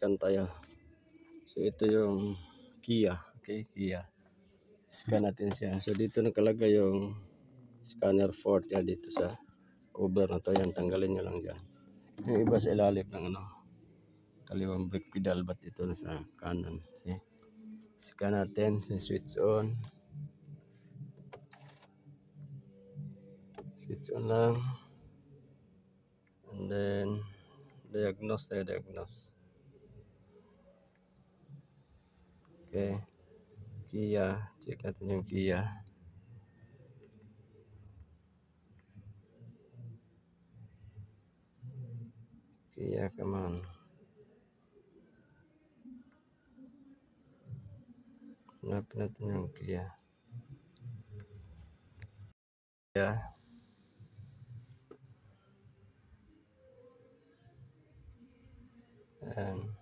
scan tayo. So ito yung Kia, okay, Kia. Scan natin siya. So dito nakalagay yung scanner port niya dito sa cover na to. Yan, tanggalin nyo lang dyan. Yung iba sa ilalim ng kaliwang brake pedal, but ito na sa kanan. See? Scan natin, switch on. Switch on lang. And then diagnose. Okay. Kia, check natin yung Kia. Kia, come on. Hanapin natin yung Kia. Kia. And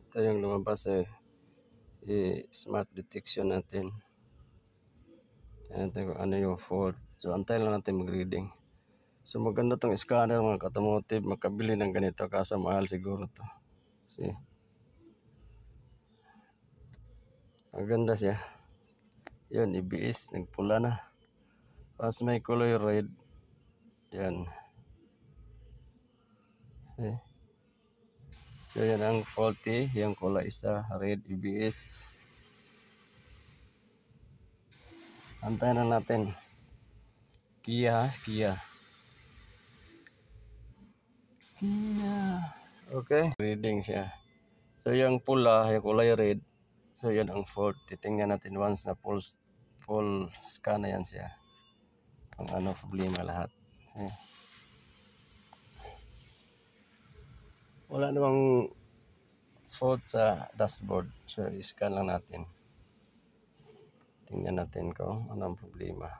ito yung lumabas smart detection natin. Tignan natin kung ano yung fault. So antayin lang natin mag-reading. So maganda tong scanner mga automotive, makabili ng ganito kaso mahal siguro to. See? Maganda siya. Yun, EBS, nagpula na. Tapos may kulay red. Yan. See? So yan ang faulty, yung kulay isa, red EBS. Antayin na natin. Kia. Okay, reading siya. So yung pula, yung kulay red, so yan ang fault. Titingnan natin once na full scan na yan siya. Ang problema lahat. Okay. Wala namang fault sa dashboard. So i-scan lang natin. Tingnan natin kung ano ang problema.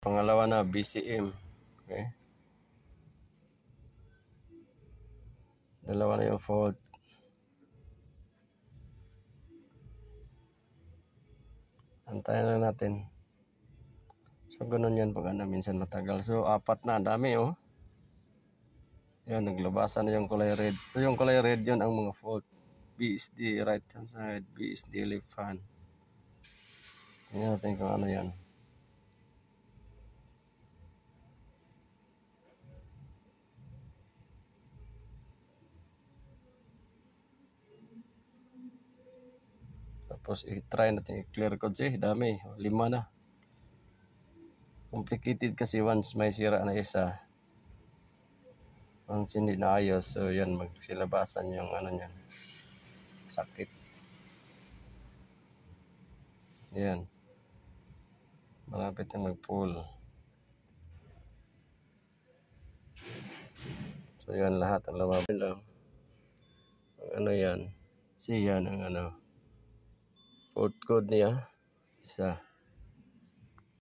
Pangalawa na BCM. Okay. Dalawa na yung fault. Antayin lang natin. So ganun yan pag minsan matagal. So apat na, dami oh. Yan, naglabasan na yung kulay red. So yung kulay red yun ang mga fault. BSD right hand side, BSD left hand. Tingnan natin kung ano yan. Tapos i-try natin i-clear code siya. Dami, 5 na. Complicated kasi once may sira na isa. Once hindi na ayos, so yan, magsilabasan yung niyan. Sakit. Yan. Malapit na mag-pull. So yan, lahat ang lumabas lang. Ang yan. See yan ang fault code niya. Isa.